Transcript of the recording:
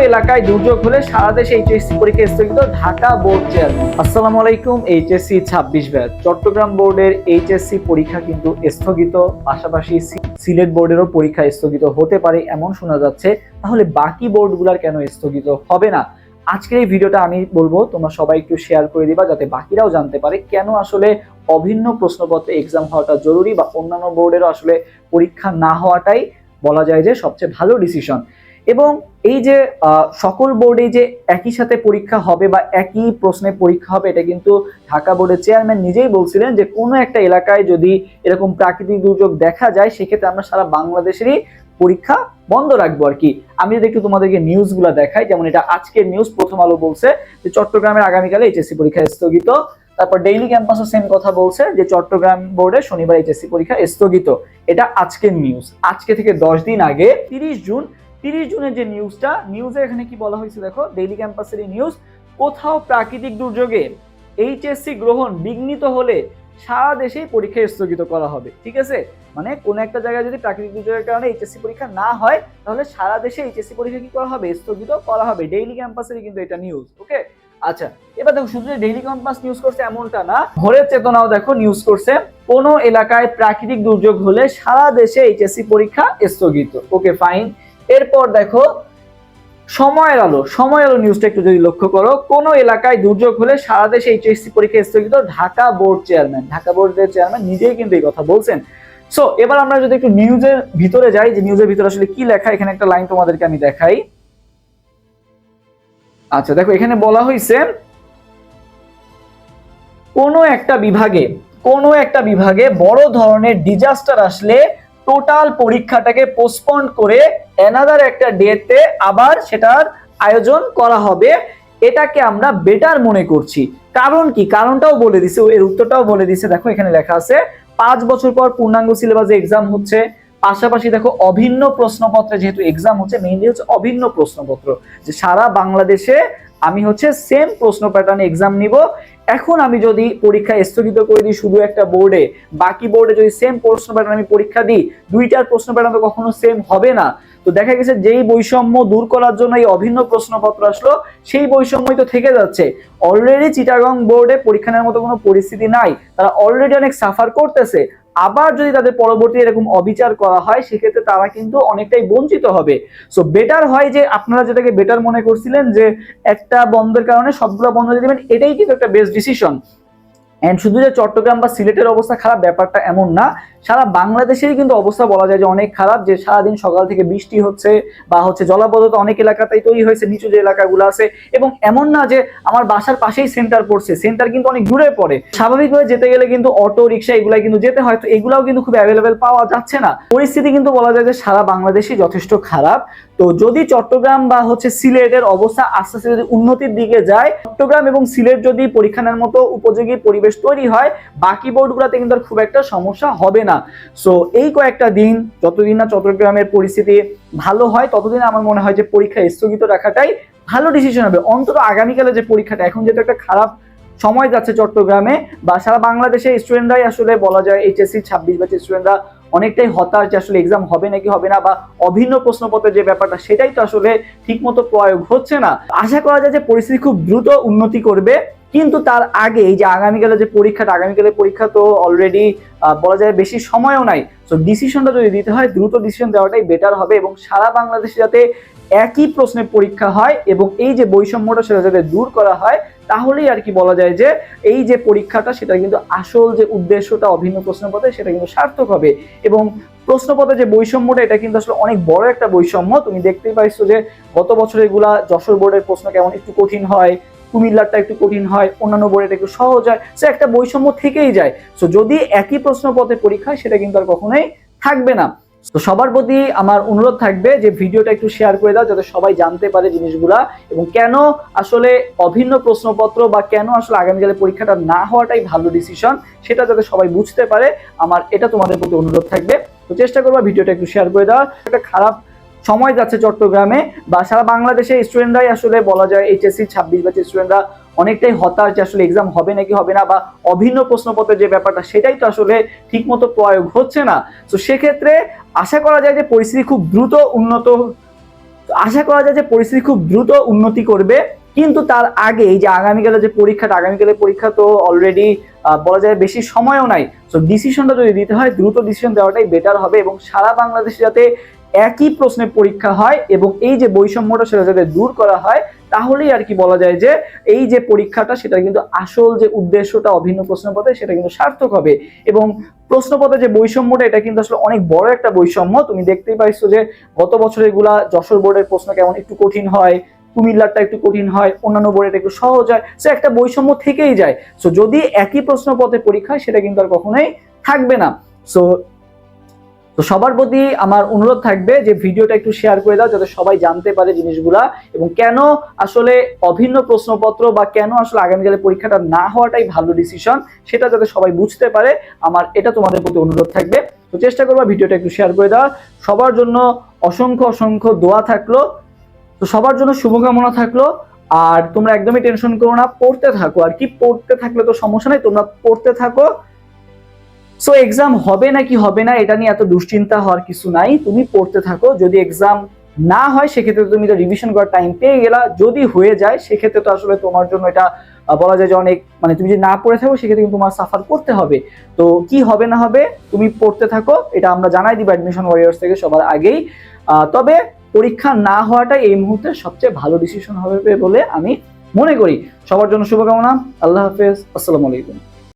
এলাকায় দুর্যোগ হলে সারা দেশে এইচএসসি পরীক্ষা স্থগিত, ঢাকা বোর্ড চেয়ারম্যান। আসসালামু আলাইকুম। এইচএসসি 26 ব্যাচ চট্টগ্রাম বোর্ডের এইচএসসি পরীক্ষা কিন্তু স্থগিত, পাশাপাশি সিলেট বোর্ডেরও পরীক্ষা স্থগিত হতে পারে এমন শোনা যাচ্ছে। তাহলে বাকি বোর্ডগুলোর কেন স্থগিত হবে না? আজকের এই ভিডিওটা আমি বলবো তোমরা সবাই একটু শেয়ার করে দিবা, যাতে বাকিরাও জানতে পারে কেন আসলে অভিন্ন প্রশ্নপত্রে এক্সাম হওয়াটা জরুরি, বা অন্যান্য বোর্ডেরও আসলে পরীক্ষা না হওয়াটাই বলা যায় যে সবচেয়ে ভালো ডিসিশন। এবং এই যে সকল বোর্ডে যে একই সাথে পরীক্ষা হবে বা একই প্রশ্নে পরীক্ষা হবে, এটা কিন্তু ঢাকা বোর্ডের চেয়ারম্যান নিজেই বলছিলেন যে কোনো একটা এলাকায় যদি এরকম প্রাকৃতিক দুর্যোগ দেখা যায়, সেক্ষেত্রে আমরা সারা বাংলাদেশেরই পরীক্ষা বন্ধ রাখবো আর কি। আমি যদি একটু তোমাদেরকে নিউজগুলো দেখাই, যেমন এটা আজকের নিউজ, প্রথম আলো বলছে যে চট্টগ্রামের আগামীকালে এইচএসসি পরীক্ষা স্থগিত। তারপর ডেইলি ক্যাম্পাসও সেম কথা বলছে যে চট্টগ্রাম বোর্ডে শনিবার এইচএসসি পরীক্ষা স্থগিত। এটা আজকের নিউজ, আজকে থেকে 10 দিন আগে 30 জুনের যে নিউজে এখানে কি বলা হয়েছে দেখো, ডেইলি ক্যাম্পাসের নিউজ। কোথাও প্রাকৃতিক দুর্যোগে এইচএসসি গ্রহণ বিঘ্নিত হলে সারা দেশেই পরীক্ষা স্থগিত করা হবে। ঠিক আছে, মানে কোনো একটা জায়গায় যদি প্রাকৃতিক দুর্যোগের কারণে এইচএসসি পরীক্ষা না হয়, তাহলে সারা দেশে এইচএসসি পরীক্ষা কি করা হবে? স্থগিত করা হবে। ডেইলি ক্যাম্পাসেরই কিন্তু এটা নিউজ। ওকে, আচ্ছা, এবার দেখো শুধু ডেইলি ক্যাম্পাস নিউজ করছে এমনটা না, ভোরের চেতনাও দেখো নিউজ করছে কোনো এলাকায় প্রাকৃতিক দুর্যোগ হলে সারা দেশে এইচএসসি পরীক্ষা স্থগিত। ওকে, ফাইন। এরপর দেখো সময়ের আলো নিউজটা একটু যদি লক্ষ্য করো, কোন এলাকায় দুর্যোগ হলে সারা দেশে এইচএসসি পরীক্ষা স্থগিত, ঢাকা বোর্ডের চেয়ারম্যান নিজেই কিন্তু এই কথা বলছেন। সো এবার আমরা যদি একটু নিউজের ভিতরে যাই, যে নিউজের ভিতরে আসলে কি লেখা, এখানে একটা লাইন তোমাদেরকে আমি দেখাই। আচ্ছা দেখো, এখানে বলা হয়েছে কোনো একটা বিভাগে বড় ধরনের ডিজাস্টার আসলে টোটাল পরীক্ষাটাকে পোস্টপন্ড করে অ্যানাদার একটা ডেতে আবার সেটার আয়োজন করা হবে। এটাকে আমরা বেটার মনে করছি। কারণ কি? কারণটাও বলে দিছে, এর উত্তরটাও বলে দিছে। দেখো এখানে লেখা আছে 5 বছর পর পূর্ণাঙ্গ সিলেবাসে এক্সাম হচ্ছে, পাশাপাশি দেখো অভিন্ন প্রশ্নপত্রে যেহেতু এক্সাম হচ্ছে, মেইনলি হচ্ছে অভিন্ন প্রশ্নপত্র, যে সারা বাংলাদেশে আমি হচ্ছে সেম প্রশ্ন প্যাটার্নে এক্সাম নিব। এখন আমি যদি পরীক্ষা স্থগিত করে দিই শুধু একটা বোর্ডে, বাকি বোর্ডে যদি সেম প্রশ্ন প্যাটার্ন আমি পরীক্ষা দিই, দুইটার প্রশ্ন প্যাটার্ন তো কখনো সেম হবে না। তো দেখা গেছে যেই বৈষম্য দূর করার জন্য এই অভিন্ন প্রশ্নপত্র আসলো, সেই বৈষম্যই তো থেকে যাচ্ছে। অলরেডি চিটাগং বোর্ডে পরীক্ষা নেওয়ার মতো কোনো পরিস্থিতি নাই, তারা অলরেডি অনেক সাফার করতেছে। আবার যদি তাদের পরবর্তী এরকম অবিচার করা হয়, সেক্ষেত্রে তারা কিন্তু অনেকটাই বঞ্চিত হবে। সো বেটার হয় যে আপনারা যেটাকে বেটার মনে করছিলেন যে একটা বন্ধের কারণে সবগুলো বন্ধ দিয়ে দিবেন, এটাই কিন্তু একটা বেস্ট ডিসিশন। এন্ড শুধু যে চট্টগ্রাম বা সিলেটের অবস্থা খারাপ ব্যাপারটা এমন না, সারা বাংলাদেশেরই কিন্তু অবস্থা বলা যায় যে অনেক খারাপ। যে সারাদিন সকাল থেকে বৃষ্টি হচ্ছে, বা হচ্ছে জলাবদ্ধতা অনেক এলাকাতেই তৈরি হয়েছে, নিচু যে এলাকাগুলো আছে। এবং এমন না যে আমার বাসার পাশেই সেন্টার পড়ছে, সেন্টার কিন্তু অনেক দূরে পড়ে। স্বাভাবিকভাবে যেতে গেলে কিন্তু অটো রিক্সা এগুলাই কিন্তু যেতে হয়, তো এগুলাও কিন্তু খুব অ্যাভেলেবেল পাওয়া যাচ্ছে না। পরিস্থিতি কিন্তু বলা যায় যে সারা বাংলাদেশই যথেষ্ট খারাপ। তো যদি চট্টগ্রাম বা হচ্ছে সিলেটের অবস্থা আস্তে আস্তে যদি উন্নতির দিকে যায়, চট্টগ্রাম এবং সিলেট যদি পরীক্ষা নেওয়ার মতো উপযোগী পরিবেশ তৈরি হয়, বাকি বোর্ডগুলোতে কিন্তু আর খুব একটা সমস্যা হবে না। সো এই কয়েকটা দিন, যতদিন না চট্টগ্রামের পরিস্থিতি ভালো হয়, ততদিন আমার মনে হয় যে পরীক্ষা স্থগিত রাখাটাই ভালো ডিসিশন হবে। অন্তত আগামীকালে যে পরীক্ষাটা, এখন যেহেতু একটা খারাপ সময় যাচ্ছে চট্টগ্রামে বা সারা বাংলাদেশে, স্টুডেন্টরাই আসলে বলা যায় এইচএসসি 26 ব্যাচের স্টুডেন্টরা অনেকটাই হতাশ যে আসলে এক্সাম হবে নাকি হবে না, বা অভিন্ন প্রশ্নপত্রের যে ব্যাপারটা সেটাই তো আসলে ঠিক মতো প্রয়োগ হচ্ছে না। আশা করা যায় যে পরিস্থিতি খুব দ্রুত উন্নতি করবে। কিন্তু তার আগে এই যে আগামীকালের পরীক্ষা তো অলরেডি বলা যায় বেশি সময়ও নাই। সো ডিসিশনটা যদি দিতে হয়, দ্রুত ডিসিশন দেওয়াটাই বেটার হবে, এবং সারা বাংলাদেশে যাতে একই প্রশ্নে পরীক্ষা হয় এবং এই যে বৈষম্যটা সেটা যাতে দূর করা হয়, তাহলেই আর কি বলা যায় যে এই যে পরীক্ষাটা সেটা কিন্তু আসল যে উদ্দেশ্যটা অভিন্ন প্রশ্নপত্রে সেটা কিন্তু সার্থক হবে। এবং প্রশ্নপত্রের যে বৈষম্যটা, এটা কিন্তু আসলে অনেক বড় একটা বৈষম্য। তুমি দেখতেই পাইছো যে গত বছর এগুলা যশোর বোর্ডের প্রশ্ন কেমন একটু কঠিন হয়, কুমিল্লারটা একটু কঠিন হয়, অন্যান্য বোর্ডে একটু সহজ হয়। সে একটা বৈষম্য থেকেই যায়। সো যদি একই প্রশ্নপত্রে পরীক্ষা হয়, সেটা কিন্তু আর কখনোই থাকবে না। তো সবার প্রতি আমার অনুরোধ থাকবে যে ভিডিওটা একটু শেয়ার করে দাও, যাতে সবাই জানতে পারে জিনিসগুলা, এবং কেন আসলে অভিন্ন প্রশ্নপত্র বা কেন আসলে আগামীকালে পরীক্ষাটা না হওয়াটাই ভালো ডিসিশন, সেটা যাতে সবাই বুঝতে পারে। আমার এটা তোমাদের প্রতি অনুরোধ থাকবে। তো চেষ্টা করবা ভিডিওটা একটু শেয়ার করে দেওয়ার। একটা খারাপ সময় যাচ্ছে চট্টগ্রামে বা সারা বাংলাদেশে, স্টুডেন্টরাই আসলে বলা যায় এইচএসসি 26 ব্যাচের স্টুডেন্টরা অনেকটাই হতাশ যে আসলে এক্সাম হবে নাকি হবে না, বা অভিন্ন প্রশ্নপত্রের যে ব্যাপারটা সেটাই তো আসলে ঠিকমতো প্রয়োগ হচ্ছে না। তো সেক্ষেত্রে আশা করা যায় যে পরিস্থিতি খুব দ্রুত উন্নত তো আশা করা যায় যে পরিস্থিতি খুব দ্রুত উন্নতি করবে, কিন্তু তার আগে এই যে আগামীকালের পরীক্ষা তো অলরেডি বলা যায় বেশি সময়ও নাই। তো ডিসিশনটা যদি দিতে হয় দ্রুত ডিসিশন দেওয়াটাই বেটার হবে, এবং সারা বাংলাদেশে যাতে একই প্রশ্নের পরীক্ষা হয় এবং এই যে বৈষম্যটা সেটা যাতে দূর করা হয়, তাহলেই আর কি বলা যায় যে এই যে পরীক্ষাটা সেটা কিন্তু আসল যে উদ্দেশ্যটা অভিন্ন প্রশ্নপত্রে সেটা কিন্তু সার্থক হবে। এবং প্রশ্নপত্রে যে বৈষম্যটা এটা কিন্তু আসলে অনেক বড় একটা বৈষম্য। তুমি দেখতেই পাইছো যে গত বছরের গুলা যশোর বোর্ডের প্রশ্ন কেমন একটু কঠিন হয়, কুমিল্লারটা একটু কঠিন হয়, অন্যান্য বোর্ডে একটু সহজ হয়, সো একটা বৈষম্য থেকেই যায়। সো যদি একই প্রশ্নপত্রে পরীক্ষা হয় সেটা কিন্তু আর কখনোই থাকবে না। সো তো সবার প্রতি আমার অনুরোধ থাকবে যে ভিডিওটা একটু শেয়ার করে দাও যাতে সবাই জানতে পারে জিনিসগুলা, এবং কেন আসলে অভিন্ন প্রশ্নপত্র বা কেন আসলে আগামীকালের পরীক্ষাটা না হওয়াটাই ভালো ডিসিশন সেটা যাতে সবাই বুঝতে পারে, আমার এটা তোমাদের প্রতি অনুরোধ থাকবে। তো চেষ্টা করবা ভিডিওটা একটু শেয়ার করে দেওয়া। সবার জন্য অসংখ্য অসংখ্য দোয়া থাকলো। তো সবার জন্য শুভকামনা থাকলো। আর তোমরা একদমই টেনশন করো না, পড়তে থাকো, আর কি পড়তে থাকলে তো সমস্যা নাই, তোমরা পড়তে থাকো। সো এক্সাম হবে নাকি হবে না এটা নিয়ে এত দুশ্চিন্তা হওয়ার কিছু নাই, তুমি পড়তে থাকো। যদি এক্সাম না হয় সেক্ষেত্রে তুমি তো রিভিশন করার টাইম পেয়ে গেলা, যদি হয়ে যায় সেক্ষেত্রে তো আসলে তোমার জন্য এটা বলা যায় যে অনেক, মানে তুমি যদি না পড়ে থাকো সেক্ষেত্রে কিন্তু তোমার সাফার করতে হবে। তো কি হবে না হবে তুমি পড়তে থাকো, এটা আমরা জানাই দিব অ্যাডমিশন ওয়ারিয়ার্স থেকে সবার আগেই। তবে পরীক্ষা না হওয়াটাই এই মুহূর্তে সবচেয়ে ভালো ডিসিশন হবে বলে আমি মনে করি। সবার জন্য শুভকামনা। আল্লাহ হাফেজ, আসসালামু আলাইকুম।